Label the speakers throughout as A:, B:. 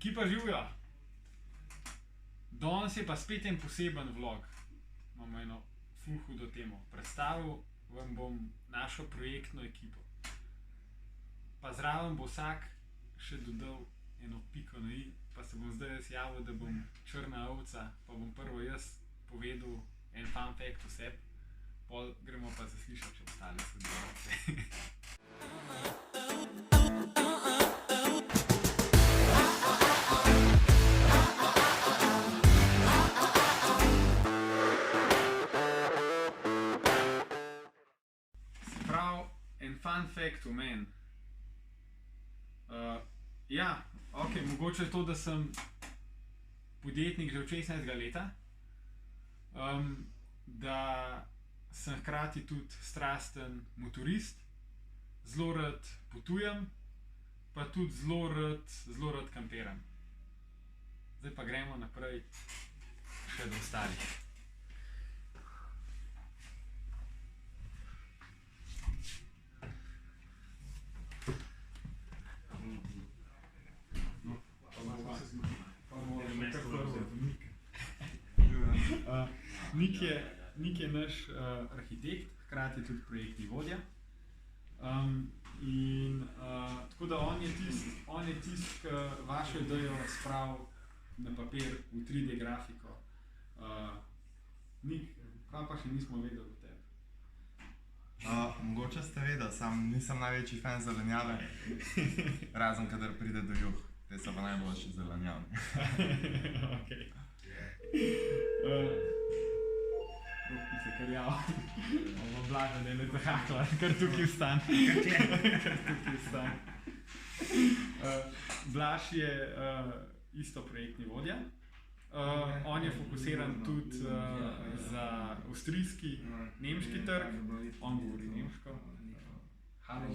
A: Ekipa živijo. Danes je pa spet en poseben vlog. Imamo eno ful hudo temo. Predstavil vam bom našo projektno ekipo. Pa zraven bo vsak še dodal eno piko na i, pa se bom zdaj jaz javil, da bom črna ovca, pa bom prvo jaz povedal en fun fact o sebi, pol gremo pa zaslišati, če ostale sodelavce. En fun fact o meni. Mogoče to, da sem podjetnik že od 16. leta, da sem hkrati tudi strasten motorist, zelo rad potujem, pa tudi zelo rad kampiram. Zdaj pa gremo naprej še do ostalih. Nik je naš arhitekt, hkrati tudi projektni vodja. Tako da on je tisti, ki vašo idejo spravil na papir v 3D grafiko. Nik, kaj pa še nismo vedeli o tebi?
B: Mogoče ste vedeli, sam nisem največji fan zelenjave, razen kadar pride do juh. Te so pa najboljši zelenjavni.
A: Okej. Rok se kar javil. Ovo Blaža, da je ne zahakla, kar tukaj vstan. Blaž je isto projektni vodja. On je fokusiran tudi za avstrijski, nemški trg. On govori nemško. Halo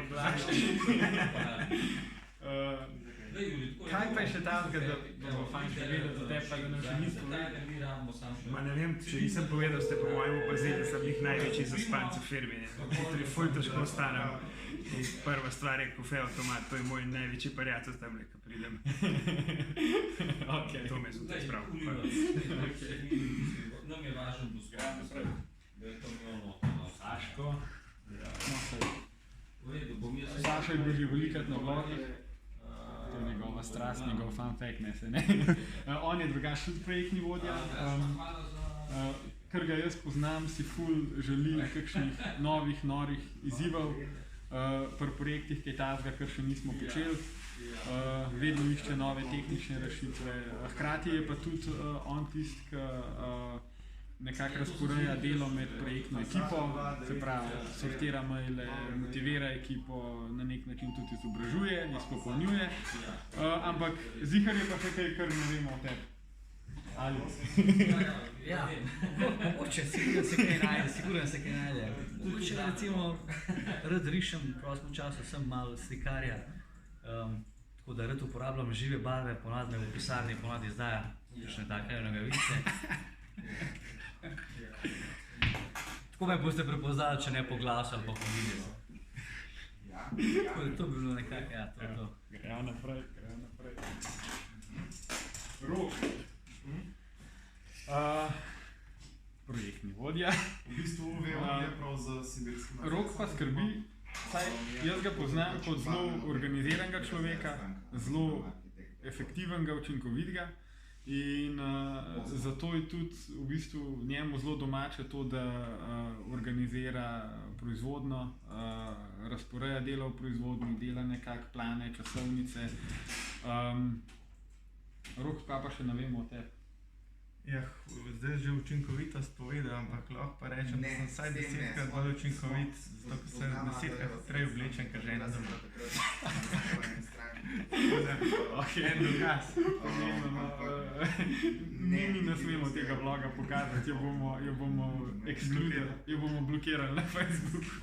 A: Blaž. Kaj pa je še tam, da bomo fajn še vedeli do tebe, pa ga nam še nisi povedal?
C: Ma ne vem, če nisem povedal, ste po mojem opazili, da sem njih največji zaspanci v firmi. Jutri ful težko vstanem in prva stvar je kafe avtomat, to je moj največji prijatelj tamle, ko pridem. To me zjutraj spravil.
D: Nam je važno poskrati, da je to imelo
A: Saško. Saša je bil že velikrat na vlogih. To je njegova strast, njegov fun fact, ne. On je drugačen projektni vodja. Ker ga jaz poznam, si ful želi kakšnih novih, norih izzivov pri projektih, kaj tazga, kar še nismo počeli. Vedno išče nove tehnične rešitve. Hkrati je pa tudi on tisti, ki nekako razporeja delo med projektno ekipo, se pravi, sortira maile, motivira ekipo, na nek način tudi izobražuje, izpopolnjuje, ampak zihar je pa še kaj, kar ne vemo o tebi. Ali?
E: Ja, mogoče, sigurno se kaj najde. Mogoče recimo rad rišem, v prostem času sem malo slikarja, tako da rad uporabljam žive barve, ponavadi me v pisarni ponavadi izdaja kakšne take nogavice. Tako me boste prepoznali, če ne po glasu ali pa po videu. Tako da to bi bilo nekako, ja, to.
A: Grejo naprej. Rok. Projektni vodja.
B: V bistvu je prav za sibirski market.
A: Rok pa skrbi, saj jaz ga poznam kot zelo organiziranega človeka, zelo efektivnega, učinkovitega. In zato je tudi v bistvu njemu zelo domače to, da organizira proizvodnjo, razporeja delo v proizvodnji, dela nekako plane, časovnice. Rok, kaj pa še ne vemo o tebi?
B: Ja, zdaj že učinkovitost povedal, ampak lahko pa rečem, da sem vsaj 10-krat bolj učinkovit, zato ker sem 10-krat hitreje oblečen, kot žena doma. En dokaz.
A: Mi ne smemo tega vloga pokazati, jo bomo blokirali na Facebooku.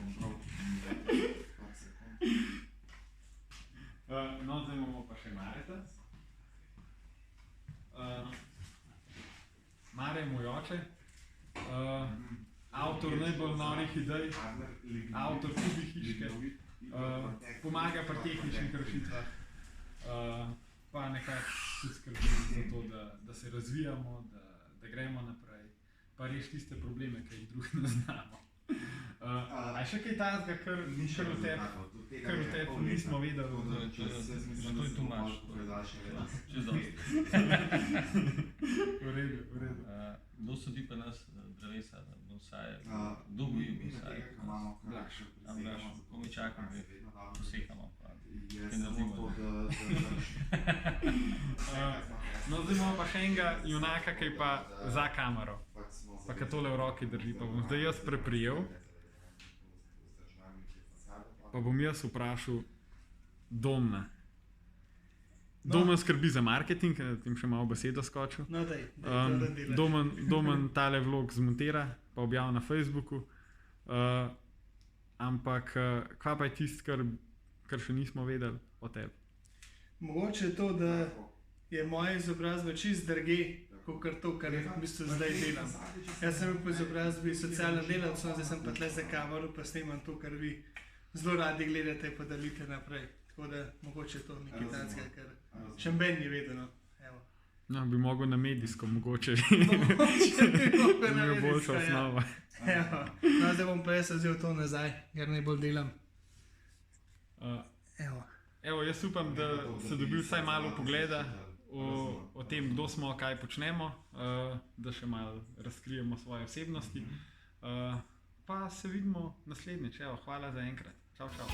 A: No, zdaj imamo pa še Mareta. Mare je moj oče, avtor najbolj norih idej, avtor tudi hiške, pomaga pri tehničnih rešitvah, pa nekako da se razvijamo, da gremo naprej, pa rešiti tiste probleme, ki jih drugi ne znamo. A še kaj takega, kar v tebi nismo vedeli?
D: Zato je tu imaš. Čez dosti.
A: V redu.
D: Kdo sedi pa nas drevesa, bonsaje, kdo goji bonsaje? Blaž. Ko mi čakamo, posekamo. Kaj naredimo?
A: No, zdaj imamo pa še enega junaka, ki je pa za kamero. Pa ki tole v roki drži, pa bom zdaj jaz preprijel. Pa bom jaz vprašal Domna. Domen skrbi za marketing, tem še malo besedo skočil.
F: No, daj,
A: Domen tale vlog zmontira, pa objavi na Facebooku. Ampak, kva pa je tisto, kar še nismo vedeli o tebi?
F: Mogoče je to, da je moja izobrazba čist drge, kot to, kar v bistvu zdaj delam. Jaz sem bil po izobrazbi socialna delavca, zdaj sem pa tle za kamero, pa snemam to, kar vi zelo radi gledate, pa delite naprej. Tako da mogoče je to nekaj takega, kar še mben ni vedeno.
A: No, bi mogel na medijsko, mogoče
F: Mogoče bi mogel na
A: je
F: medijsko,
A: boljša
F: ja.
A: osnova.
F: Evo. No, zdaj bom pa jaz vzel to nazaj, ker najbolj delam.
A: Evo, jaz upam, da ste dobili vsaj malo pogleda o tem, kdo smo, kaj počnemo, da še malo razkrijemo svoje osebnosti. Pa se vidimo naslednjič. Evo, hvala za enkrat. Čau, čau.